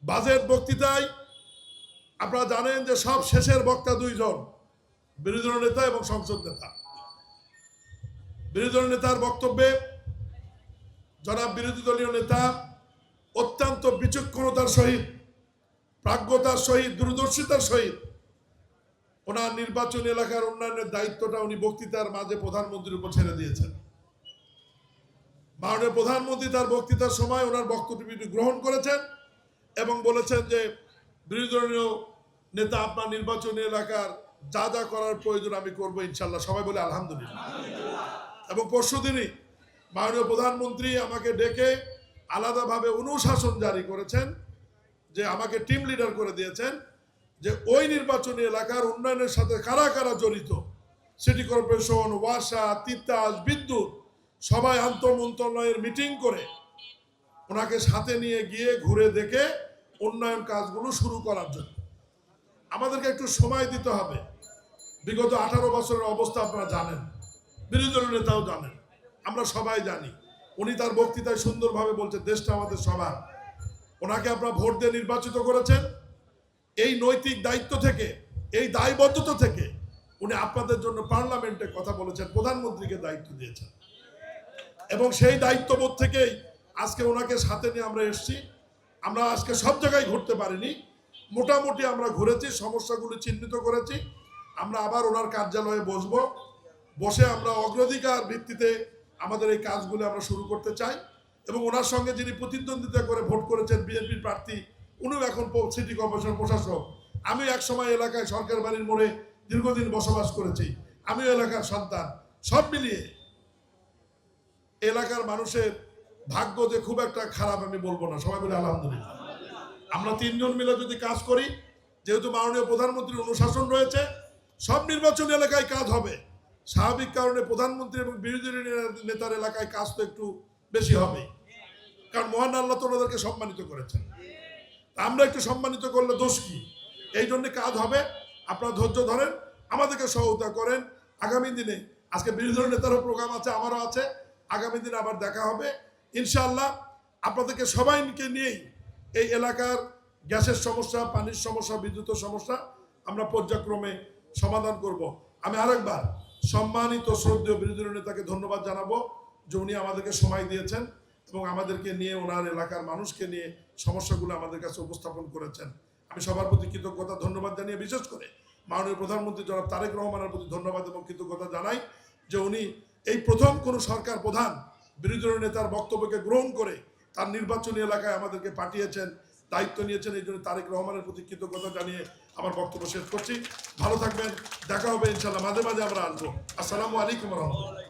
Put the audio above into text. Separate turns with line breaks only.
Budget বক্তৃতায় আপনারা জানেন যে সব শেষের বক্তা দুইজন, বিরোধী দল নেতা এবং সংসদ নেতা। বিরোধী দল নেতার বক্তব্যে জনাব বিরোধী দলীয় নেতা অত্যন্ত বিচক্ষণতার সহিত, প্রাজ্ঞতার সহিত, দূরদর্শিতার সহিত ওনার নির্বাচনী এলাকার উন্নয়নের দায়িত্বটা উনি বক্তৃতার মাঝে প্রধানমন্ত্রীর উপর ছেড়ে দিয়েছেন। মাননীয় প্রধানমন্ত্রী তার বক্তৃতার সময় ওনার বক্তব্যটি গ্রহণ করেছেন এবং বলেছেন যে বিরোধী দলীয় নেতা আপনার নির্বাচনী এলাকার যা যা করার প্রয়োজন আমি করবো ইনশাল্লাহ। সবাই বলে আলহামদুলিল্লাহ। এবং পরশুদিনই মাননীয় প্রধানমন্ত্রী আমাকে ডেকে আলাদাভাবে অনুশাসন জারি করেছেন, যে আমাকে টিম লিডার করে দিয়েছেন, যে ওই নির্বাচনী এলাকার উন্নয়নের সাথে কারা কারা জড়িত, সিটি কর্পোরেশন, ওয়াসা, তিতাস, বিদ্যুৎ, সবাই আন্তঃমন্ত্রণালয়ের মিটিং করে ওনাকে সাথে নিয়ে গিয়ে ঘুরে দেখে উন্নয়ন কাজগুলো শুরু করার জন্য। আমাদেরকে একটু সময় দিতে হবে। বিগত 18 বছরের অবস্থা আপনারা জানেন, বিরোধী দলের নেতাও জানেন, আমরা সবাই জানি। উনি তার বক্তৃতায় সুন্দরভাবে বলছেন দেশটা আমাদের সবার। ওনাকে আপনারা ভোট দিয়ে নির্বাচিত করেছেন। এই নৈতিক দায়িত্ব থেকে, এই দায়বদ্ধতা থেকে উনি আপনাদের জন্য পার্লামেন্টে কথা বলেছেন, প্রধানমন্ত্রীকে দায়িত্ব দিয়েছেন এবং সেই দায়িত্ববোধ থেকেই আজকে ওনাকে সাথে নিয়ে আমরা এসেছি। আমরা আজকে সব জায়গায় ঘুরতে পারিনি, মোটামুটি আমরা ঘুরেছি, সমস্যাগুলো চিহ্নিত করেছি। আমরা আবার ওনার কার্যালয়ে বসবো, বসে আমরা অগ্রাধিকার ভিত্তিতে আমাদের এই কাজগুলো আমরা শুরু করতে চাই। এবং ওনার সঙ্গে যিনি প্রতিদ্বন্দ্বিতা করে ভোট করেছেন বিএনপির প্রার্থী, উনিও এখন সিটি কর্পোরেশন প্রশাসক। আমি এক সময় এলাকায় সরকার বাড়ির মোড়ে দীর্ঘদিন বসবাস করেছি, আমিও এলাকার সন্তান। সব মিলিয়ে এলাকার মানুষের ভাগ্য যে খুব একটা খারাপ আমি বলবো না, সবাই বলে আলহামদুলিল্লাহ। আমরা তিনজন মিলে যদি কাজ করি, যেহেতু মাননীয় প্রধানমন্ত্রীর অনুশাসন রয়েছে, সব নির্বাচনী এলাকায় কাজ হবে। স্বাভাবিক কারণে প্রধানমন্ত্রী এবং বিরোধী নেতার এলাকায় কাজ তো একটু বেশি হবে, কারণ মহান আল্লাহ তো ওনাদেরকে সম্মানিত করেছেন। আমরা একটু সম্মানিত করলে দোষ কি? এই জন্য কাজ হবে। আপনারা ধৈর্য ধরেন, আমাদেরকে সহায়তা করেন। আগামী দিনে আজকে বিরোধী দলের নেতারও প্রোগ্রাম আছে, আমারও আছে, আগামী দিনে আবার দেখা হবে ইনশাআল্লাহ। আপনাদেরকে সবাইকে নিয়েই এই এলাকার গ্যাসের সমস্যা, পানির সমস্যা, বিদ্যুতের সমস্যা আমরা পর্যায়ক্রমে সমাধান করব। আমি আরেকবার সম্মানিত শ্রদ্ধেয় বিরোধী দলের নেতাকে ধন্যবাদ জানাবো যে উনি আমাদেরকে সময় দিয়েছেন এবং আমাদেরকে নিয়ে, ওনার এলাকার মানুষকে নিয়ে সমস্যাগুলো আমাদের কাছে উপস্থাপন করেছেন। আমি সবার প্রতি কৃতজ্ঞতা, ধন্যবাদ জানিয়ে বিশেষ করে মাননীয় প্রধানমন্ত্রী জনাব তারেক রহমানের প্রতি ধন্যবাদ এবং কৃতজ্ঞতা জানাই যে উনি এই প্রথম কোনো সরকার প্রধান বিরোধী দলের নেতার বক্তব্যকে গ্রহণ করে তার নির্বাচনী এলাকায় আমাদেরকে পাঠিয়েছেন, দায়িত্ব নিয়েছেন। এই জন্য তারেক রহমানের প্রতি কৃতজ্ঞতা জানিয়ে আমার বক্তব্য শেষ করছি। ভালো থাকবেন, দেখা হবে ইনশাল্লাহ, মাঝে মাঝে আমরা আসবো। আসসালামু আলাইকুম রহমতুল্লাহ।